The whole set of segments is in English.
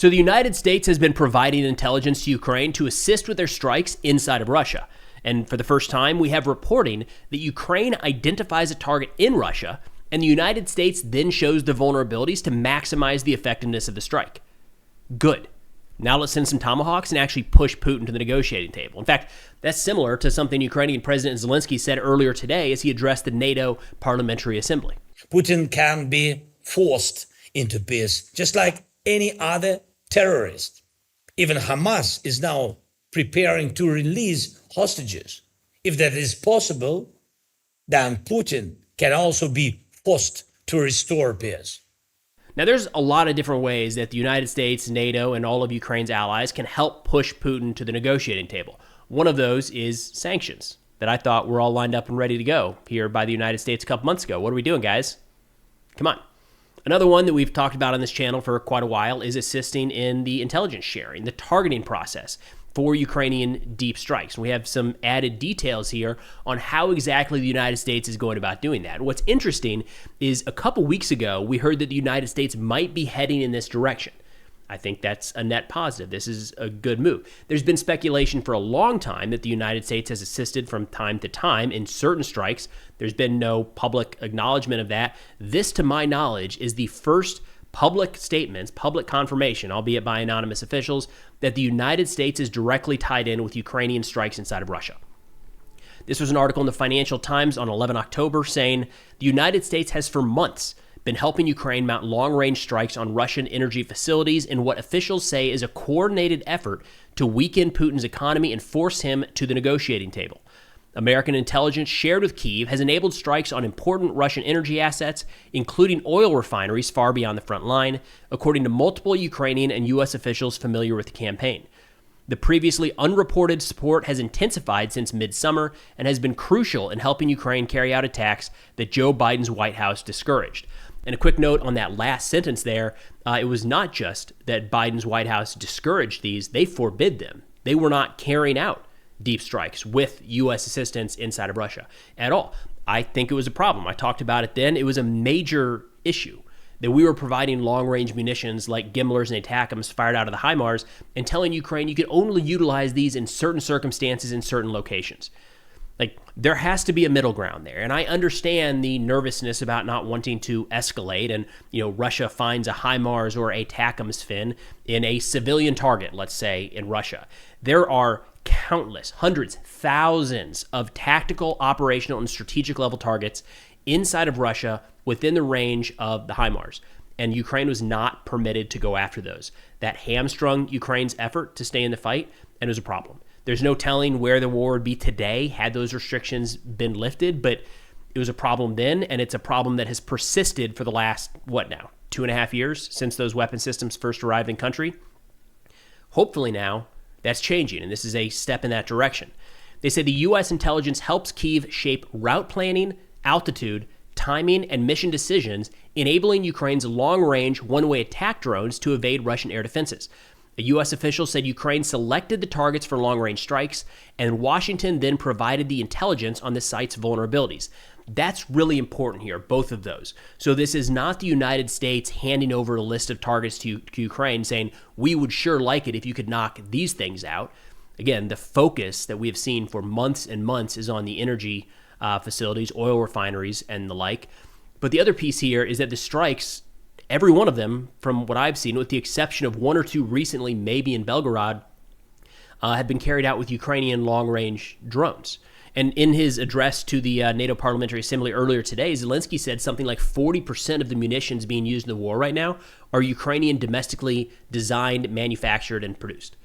So the United States has been providing intelligence to Ukraine to assist with their strikes inside of Russia. And for the first time, we have reporting that Ukraine identifies a target in Russia, and the United States then shows the vulnerabilities to maximize the effectiveness of the strike. Good. Now let's send some Tomahawks and actually push Putin to the negotiating table. In fact, that's similar to something Ukrainian President Zelensky said earlier today as he addressed the NATO Parliamentary Assembly. Putin can be forced into peace, just like any other terrorist. Even Hamas is now preparing to release hostages. If that is possible, then Putin can also be forced to restore peace. Now, there's a lot of different ways that the United States, NATO, and all of Ukraine's allies can help push Putin to the negotiating table. One of those is sanctions that I thought were all lined up and ready to go here by the United States a couple months ago. What are we doing, guys? Come on. Another one that we've talked about on this channel for quite a while is assisting in the intelligence sharing, the targeting process for Ukrainian deep strikes. We have some added details here on how exactly the United States is going about doing that. What's interesting is a couple weeks ago, we heard that the United States might be heading in this direction. I think that's a net positive. This is a good move. There's been speculation for a long time that the United States has assisted from time to time in certain strikes. There's been no public acknowledgement of that. This, to my knowledge, is the first public statements, public confirmation, albeit by anonymous officials, that the United States is directly tied in with Ukrainian strikes inside of Russia. This was an article in the Financial Times on 11 October saying the United States has for months been helping Ukraine mount long-range strikes on Russian energy facilities in what officials say is a coordinated effort to weaken Putin's economy and force him to the negotiating table. American intelligence shared with Kyiv has enabled strikes on important Russian energy assets, including oil refineries far beyond the front line, according to multiple Ukrainian and U.S. officials familiar with the campaign. The previously unreported support has intensified since midsummer and has been crucial in helping Ukraine carry out attacks that Joe Biden's White House discouraged. And a quick note on that last sentence there, it was not just that Biden's White House discouraged these, they forbid them. They were not carrying out deep strikes with U.S. assistance inside of Russia at all. I think it was a problem. I talked about it then. It was a major issue that we were providing long-range munitions like Gimlers and ATACMS fired out of the HIMARS and telling Ukraine you could only utilize these in certain circumstances in certain locations. Like, there has to be a middle ground there. And I understand the nervousness about not wanting to escalate and, Russia finds a HIMARS or a ATACMS fin in a civilian target, let's say, in Russia. There are countless, hundreds, thousands of tactical, operational, and strategic level targets inside of Russia within the range of the HIMARS. And Ukraine was not permitted to go after those. That hamstrung Ukraine's effort to stay in the fight, and it was a problem. There's no telling where the war would be today had those restrictions been lifted, but it was a problem then, and it's a problem that has persisted for the last, 2.5 years since those weapon systems first arrived in country. Hopefully now, that's changing, and this is a step in that direction. They say the U.S. intelligence helps Kyiv shape route planning, altitude, timing, and mission decisions, enabling Ukraine's long-range, one-way attack drones to evade Russian air defenses. A U.S. official said Ukraine selected the targets for long-range strikes, and Washington then provided the intelligence on the site's vulnerabilities. That's really important here, both of those. So this is not the United States handing over a list of targets to Ukraine saying, we would sure like it if you could knock these things out. Again, the focus that we have seen for months and months is on the energy facilities, oil refineries, and the like. But the other piece here is that the strikes, every one of them, from what I've seen, with the exception of one or two recently, maybe in Belgorod, have been carried out with Ukrainian long-range drones. And in his address to the NATO Parliamentary Assembly earlier today, Zelensky said something like 40% of the munitions being used in the war right now are Ukrainian domestically designed, manufactured, and produced.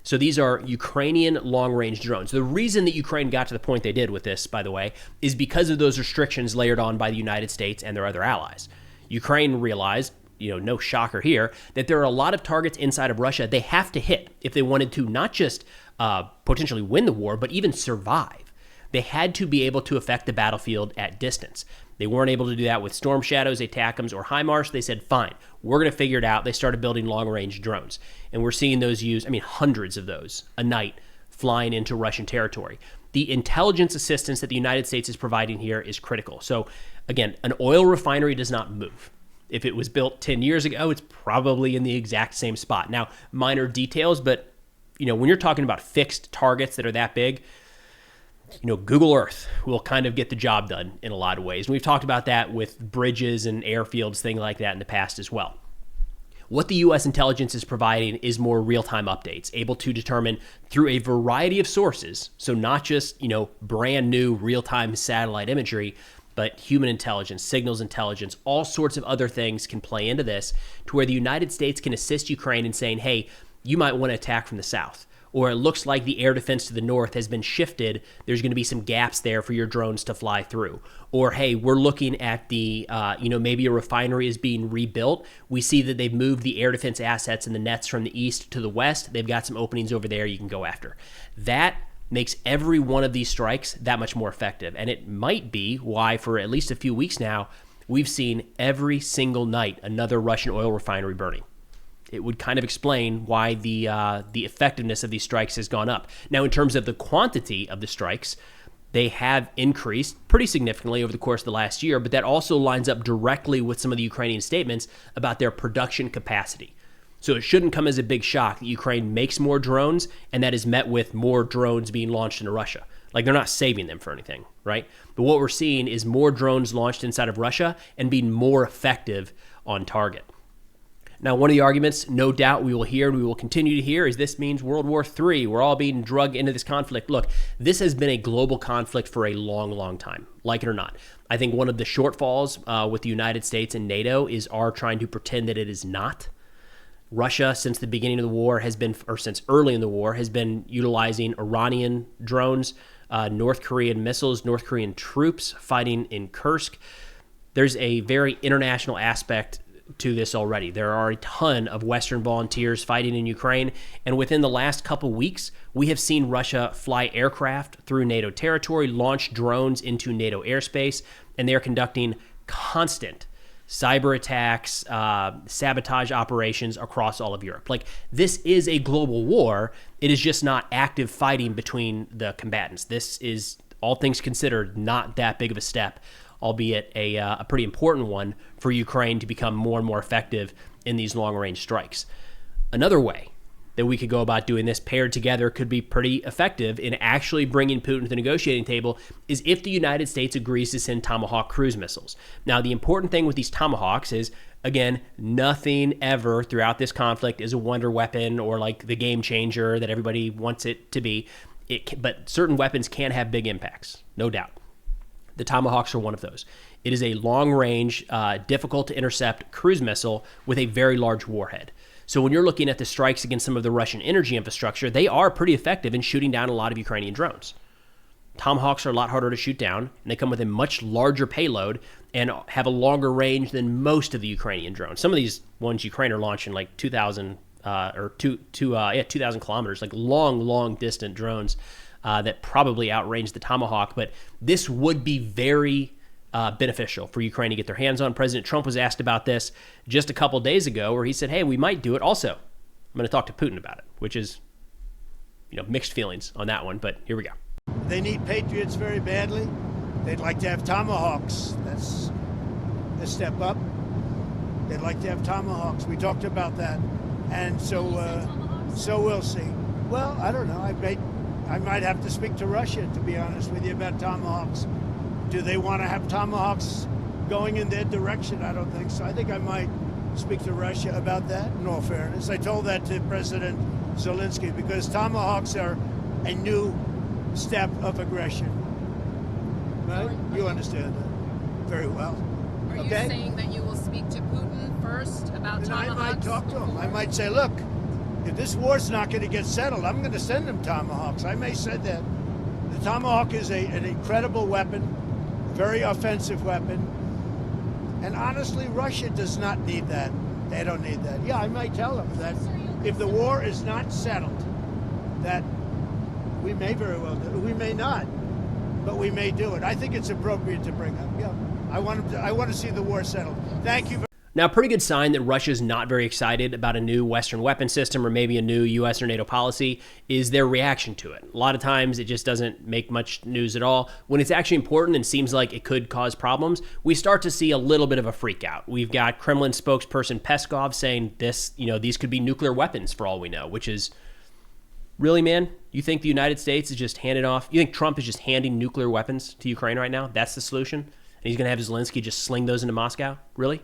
So these are Ukrainian long-range drones. The reason that Ukraine got to the point they did with this, by the way, is because of those restrictions layered on by the United States and their other allies. Ukraine realized, no shocker here, that there are a lot of targets inside of Russia they have to hit if they wanted to not just potentially win the war, but even survive. They had to be able to affect the battlefield at distance. They weren't able to do that with Storm Shadows, ATACMS, or HIMARS. They said, fine, we're going to figure it out. They started building long-range drones. And we're seeing those used, hundreds of those a night flying into Russian territory. The intelligence assistance that the United States is providing here is critical. So, again, an oil refinery does not move. If it was built 10 years ago, it's probably in the exact same spot. Now, minor details, but when you're talking about fixed targets that are that big, Google Earth will kind of get the job done in a lot of ways. And we've talked about that with bridges and airfields, things like that in the past as well. What the U.S. intelligence is providing is more real-time updates, able to determine through a variety of sources, so not just, brand new real-time satellite imagery, but human intelligence, signals intelligence, all sorts of other things can play into this to where the United States can assist Ukraine in saying, hey, you might want to attack from the south. Or it looks like the air defense to the north has been shifted. There's going to be some gaps there for your drones to fly through. Or, hey, we're looking at the, maybe a refinery is being rebuilt. We see that they've moved the air defense assets and the nets from the east to the west. They've got some openings over there you can go after. That makes every one of these strikes that much more effective. And it might be why for at least a few weeks now, we've seen every single night another Russian oil refinery burning. It would kind of explain why the effectiveness of these strikes has gone up. Now, in terms of the quantity of the strikes, they have increased pretty significantly over the course of the last year, but that also lines up directly with some of the Ukrainian statements about their production capacity. So it shouldn't come as a big shock that Ukraine makes more drones and that is met with more drones being launched into Russia. Like, they're not saving them for anything, right? But what we're seeing is more drones launched inside of Russia and being more effective on target. Now, one of the arguments, no doubt we will hear and we will continue to hear, is this means World War III. We're all being drugged into this conflict. Look, this has been a global conflict for a long, long time, like it or not. I think one of the shortfalls with the United States and NATO is our trying to pretend that it is not. Russia, since the beginning of the war, since early in the war, has been utilizing Iranian drones, North Korean missiles, North Korean troops fighting in Kursk. There's a very international aspect to this already. There are a ton of Western volunteers fighting in Ukraine, and within the last couple weeks, we have seen Russia fly aircraft through NATO territory, launch drones into NATO airspace, and they're conducting constant cyber attacks, sabotage operations across all of Europe. Like, this is a global war. It is just not active fighting between the combatants. This is, all things considered, not that big of a step, albeit a pretty important one for Ukraine to become more and more effective in these long-range strikes. Another way that we could go about doing this paired together could be pretty effective in actually bringing Putin to the negotiating table is if the United States agrees to send Tomahawk cruise missiles. Now, the important thing with these Tomahawks is, again, nothing ever throughout this conflict is a wonder weapon or like the game changer that everybody wants it to be. But certain weapons can have big impacts, no doubt. The Tomahawks are one of those. It is a long-range, difficult to intercept cruise missile with a very large warhead. So when you're looking at the strikes against some of the Russian energy infrastructure, they are pretty effective in shooting down a lot of Ukrainian drones. Tomahawks are a lot harder to shoot down, and they come with a much larger payload and have a longer range than most of the Ukrainian drones. Some of these ones Ukraine are launching like 2,000 kilometers, like long distant drones that probably outrange the Tomahawk. But this would be very beneficial for Ukraine to get their hands on. President Trump was asked about this just a couple days ago, where he said, hey, we might do it. Also, I'm going to talk to Putin about it, which is, mixed feelings on that one. But here we go. They need Patriots very badly. They'd like to have Tomahawks. That's a step up. They'd like to have Tomahawks. We talked about that. And so we'll see. Well, I don't know. I might have to speak to Russia, to be honest with you, about Tomahawks. Do they want to have Tomahawks going in their direction? I don't think so. I think I might speak to Russia about that, in all fairness. I told that to President Zelensky, because Tomahawks are a new step of aggression. Right? You understand that very well. Are you saying that you will speak to Putin first about Tomahawks? And I might talk to him. I might say, look, if this war's not going to get settled, I'm going to send him Tomahawks. I may say that. The Tomahawk is an incredible weapon, very offensive weapon. And honestly, Russia does not need that. They don't need that. Yeah, I might tell them that if the war is not settled, that we may very well do it. We may not, but we may do it. I think it's appropriate to bring up. Yeah, I want to see the war settled. Thank you. Now, a pretty good sign that Russia's not very excited about a new Western weapon system or maybe a new U.S. or NATO policy is their reaction to it. A lot of times it just doesn't make much news at all. When it's actually important and seems like it could cause problems, we start to see a little bit of a freak out. We've got Kremlin spokesperson Peskov saying these could be nuclear weapons for all we know, which is, really, man? You think the United States is just handing off? You think Trump is just handing nuclear weapons to Ukraine right now? That's the solution? And he's going to have Zelensky just sling those into Moscow? Really?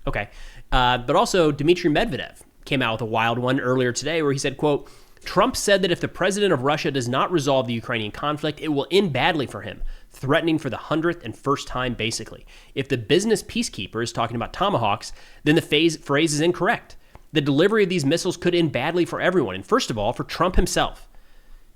Okay. But also, Dmitry Medvedev came out with a wild one earlier today where he said, quote, Trump said that if the president of Russia does not resolve the Ukrainian conflict, it will end badly for him, threatening for the 100th and first time, basically. If the business peacekeeper is talking about Tomahawks, then the phrase is incorrect. The delivery of these missiles could end badly for everyone, and first of all, for Trump himself.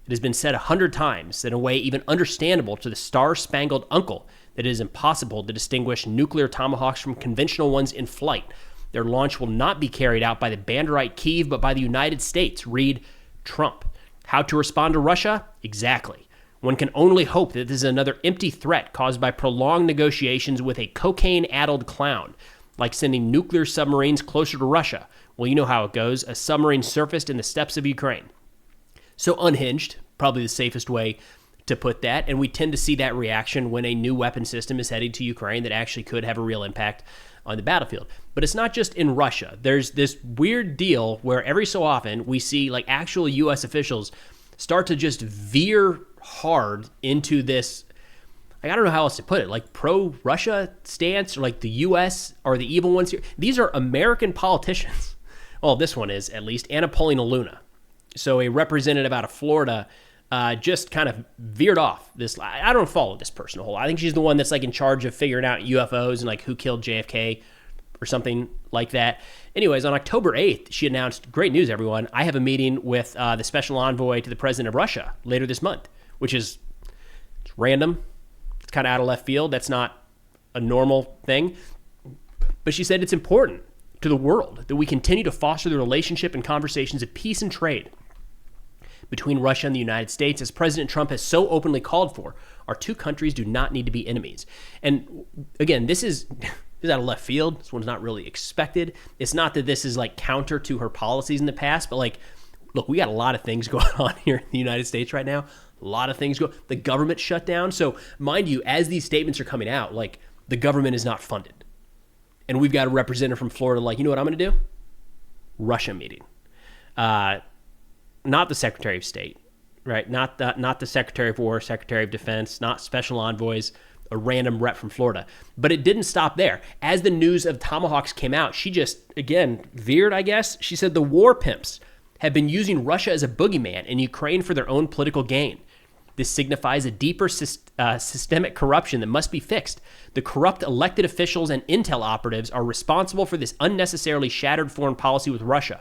It has been said 100 times, in a way even understandable to the star-spangled uncle, that it is impossible to distinguish nuclear Tomahawks from conventional ones in flight. Their launch will not be carried out by the Banderite Kyiv, but by the United States. Read Trump. How to respond to Russia? Exactly. One can only hope that this is another empty threat caused by prolonged negotiations with a cocaine-addled clown, like sending nuclear submarines closer to Russia. Well, you know how it goes. A submarine surfaced in the steppes of Ukraine. So unhinged, probably the safest way to put that. And we tend to see that reaction when a new weapon system is heading to Ukraine that actually could have a real impact on the battlefield. But it's not just in Russia. There's this weird deal where every so often we see like actual U.S. officials start to just veer hard into this, like, I don't know how else to put it, like pro-Russia stance, or like the U.S. are the evil ones here. These are American politicians. Well, this one is, at least. Anna Paulina Luna. So a representative out of Florida just kind of veered off this. I don't follow this person a whole lot. I think she's the one that's like in charge of figuring out UFOs and like who killed JFK or something like that. Anyways, on October 8th, she announced, great news, everyone, I have a meeting with the special envoy to the president of Russia later this month, which is random. It's kind of out of left field. That's not a normal thing. But she said it's important to the world that we continue to foster the relationship and conversations of peace and trade between Russia and the United States, as President Trump has so openly called for. Our two countries do not need to be enemies. And again, this is out of left field. This one's not really expected. It's not that this is like counter to her policies in the past, but like, look, we got a lot of things going on here in the United States right now. A lot of things go. The government shut down. So mind you, as these statements are coming out, like the government is not funded. And we've got a representative from Florida like, you know what I'm going to do? Russia meeting. Not the Secretary of State, right? Not the Secretary of War, Secretary of Defense, not special envoys, a random rep from Florida. But it didn't stop there. As the news of Tomahawks came out, she just, again, veered, I guess. She said the war pimps have been using Russia as a boogeyman in Ukraine for their own political gain. This signifies a deeper systemic corruption that must be fixed. The corrupt elected officials and intel operatives are responsible for this unnecessarily shattered foreign policy with Russia.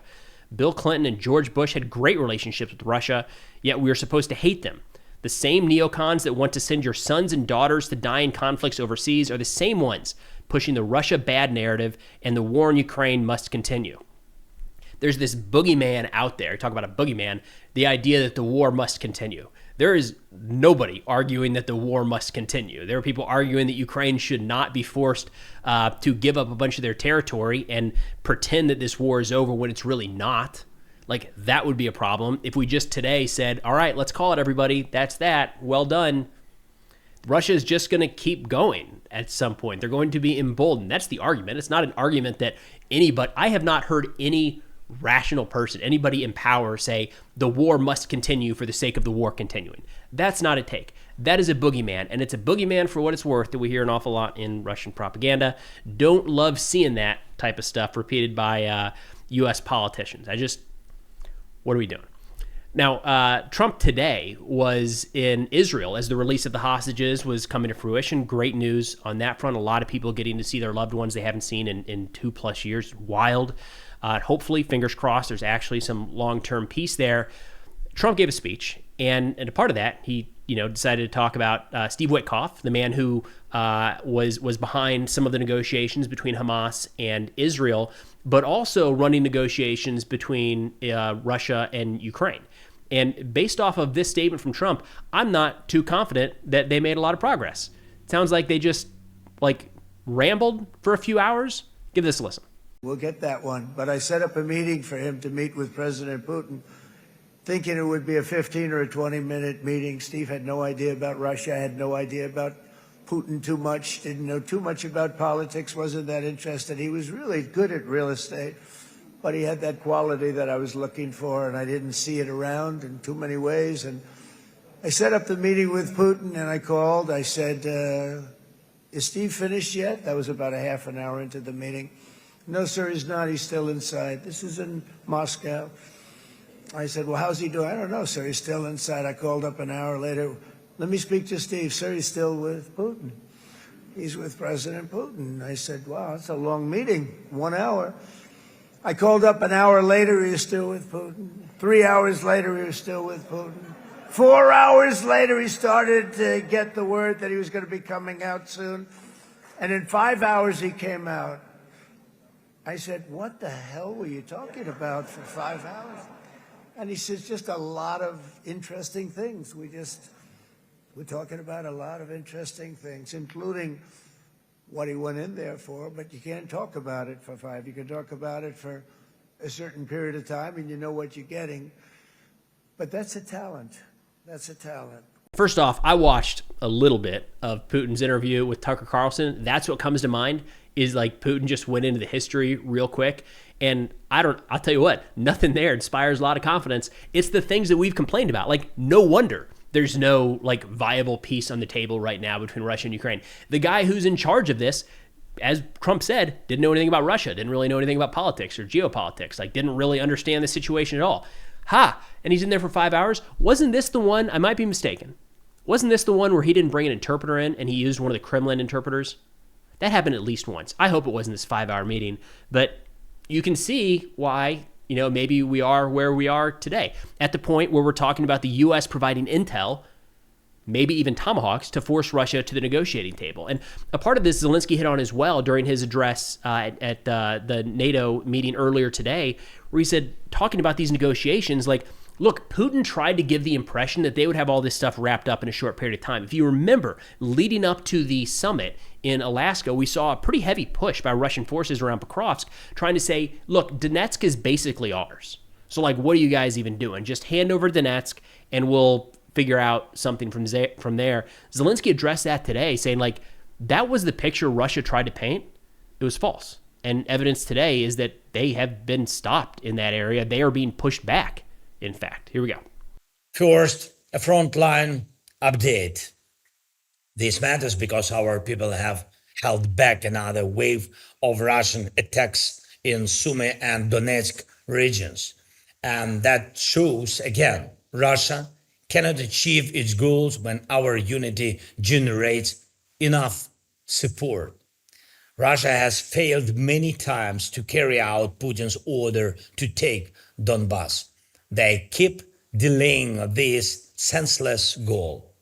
Bill Clinton and George Bush had great relationships with Russia, yet we are supposed to hate them. The same neocons that want to send your sons and daughters to die in conflicts overseas are the same ones pushing the Russia bad narrative, and the war in Ukraine must continue. There's this boogeyman out there, talk about a boogeyman, the idea that the war must continue. There is nobody arguing that the war must continue. There are people arguing that Ukraine should not be forced to give up a bunch of their territory and pretend that this war is over when it's really not. Like, that would be a problem. If we just today said, all right, let's call it, everybody. That's that. Well done. Russia is just going to keep going at some point. They're going to be emboldened. That's the argument. It's not an argument that anybody, I have not heard any rational person, anybody in power say the war must continue for the sake of the war continuing. That's not a take. That is a boogeyman, and it's a boogeyman for what it's worth that we hear an awful lot in Russian propaganda. Don't love seeing that type of stuff repeated by U.S. politicians. What are we doing? Now, Trump today was in Israel as the release of the hostages was coming to fruition. Great news on that front. A lot of people getting to see their loved ones they haven't seen in 2+ years. Wild. Hopefully, fingers crossed, there's actually some long-term peace there. Trump gave a speech, and a part of that, he decided to talk about Steve Witkoff, the man who was behind some of the negotiations between Hamas and Israel, but also running negotiations between Russia and Ukraine. And based off of this statement from Trump, I'm not too confident that they made a lot of progress. It sounds like they just rambled for a few hours, Give this a listen. We'll get that one. But I set up a meeting for him to meet with President Putin, thinking it would be a 15 or a 20-minute meeting. Steve had no idea about Russia, had no idea about Putin too much, didn't know too much about politics, wasn't that interested. He was really good at real estate, but he had that quality that I was looking for, and I didn't see it around in too many ways. And I set up the meeting with Putin, and I called. I said, is Steve finished yet? That was about a half an hour into the meeting. No, sir, he's not. He's still inside. This is in Moscow. I said, well, how's he doing? I don't know, sir. He's still inside. I called up an hour later. Let me speak to Steve. Sir, he's still with Putin. He's with President Putin. I said, wow, that's a long meeting, 1 hour. I called up an hour later. He was still with Putin. 3 hours later, he was still with Putin. 4 hours later, he started to get the word that he was going to be coming out soon. And in 5 hours, he came out. I said, what the hell were you talking about for 5 hours? And he says, just a lot of interesting things. We're talking about a lot of interesting things, including what he went in there for, but you can't talk about it for 5. You can talk about it for a certain period of time, and you know what you're getting. But that's a talent. That's a talent. First off, I watched a little bit of Putin's interview with Tucker Carlson. That's what comes to mind, is like Putin just went into the history real quick. And I'll tell you what, nothing there inspires a lot of confidence. It's the things that we've complained about. Like, no wonder there's no like viable peace on the table right now between Russia and Ukraine. The guy who's in charge of this, as Trump said, didn't know anything about Russia, didn't really know anything about politics or geopolitics, like didn't really understand the situation at all. And he's in there for 5 hours. Wasn't this the one, I might be mistaken, wasn't this the one where he didn't bring an interpreter in and he used one of the Kremlin interpreters? That happened at least once. I hope it wasn't this 5-hour meeting, but you can see why, maybe we are where we are today, at the point where we're talking about the U.S. providing intel, maybe even Tomahawks, to force Russia to the negotiating table. And a part of this Zelensky hit on as well during his address at the NATO meeting earlier today, where he said, talking about these negotiations, like, look, Putin tried to give the impression that they would have all this stuff wrapped up in a short period of time. If you remember, leading up to the summit in Alaska, we saw a pretty heavy push by Russian forces around Pokrovsk trying to say, look, Donetsk is basically ours. So, like, what are you guys even doing? Just hand over Donetsk and we'll figure out something from there. Zelensky addressed that today, saying, like, that was the picture Russia tried to paint. It was false. And evidence today is that they have been stopped in that area. They are being pushed back. In fact, here we go. First, a frontline update. This matters because our people have held back another wave of Russian attacks in Sumy and Donetsk regions. And that shows, again, Russia cannot achieve its goals when our unity generates enough support. Russia has failed many times to carry out Putin's order to take Donbass. They keep delaying this senseless goal.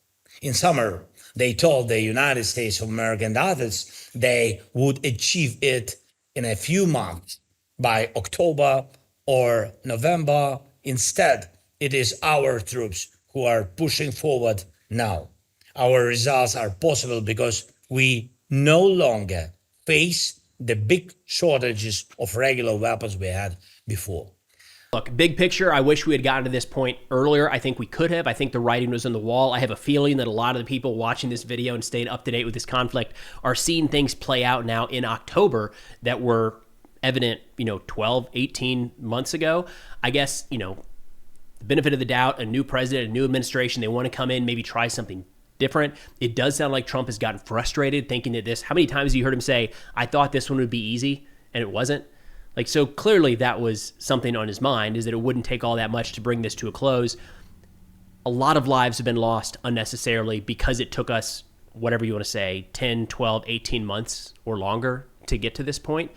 In summer, they told the United States of America and others they would achieve it in a few months, by October or November. Instead, it is our troops who are pushing forward now. Our results are possible because we no longer face the big shortages of regular weapons we had before. Look, big picture, I wish we had gotten to this point earlier. I think we could have. I think the writing was on the wall. I have a feeling that a lot of the people watching this video and staying up to date with this conflict are seeing things play out now in October that were evident, 12, 18 months ago. I guess, the benefit of the doubt, a new president, a new administration, they want to come in, maybe try something different. It does sound like Trump has gotten frustrated thinking that how many times have you heard him say, I thought this one would be easy, and it wasn't? Like, so clearly that was something on his mind, is that it wouldn't take all that much to bring this to a close. A lot of lives have been lost unnecessarily because it took us, whatever you want to say, 10, 12, 18 months or longer to get to this point.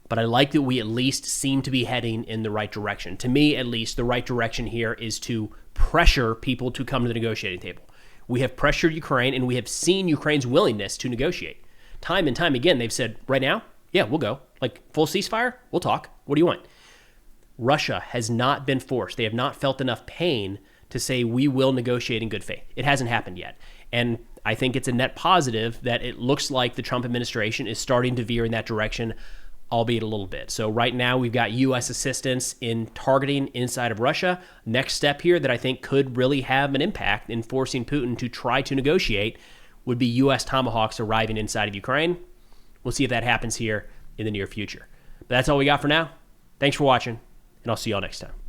But I like that we at least seem to be heading in the right direction. To me, at least, the right direction here is to pressure people to come to the negotiating table. We have pressured Ukraine, and we have seen Ukraine's willingness to negotiate. Time and time again, they've said, right now, yeah, we'll go. Like, full ceasefire, we'll talk. What do you want? Russia has not been forced. They have not felt enough pain to say we will negotiate in good faith. It hasn't happened yet. And I think it's a net positive that it looks like the Trump administration is starting to veer in that direction, albeit a little bit. So right now we've got U.S. assistance in targeting inside of Russia. Next step here that I think could really have an impact in forcing Putin to try to negotiate would be U.S. Tomahawks arriving inside of Ukraine. We'll see if that happens here in the near future. But that's all we got for now. Thanks for watching, and I'll see y'all next time.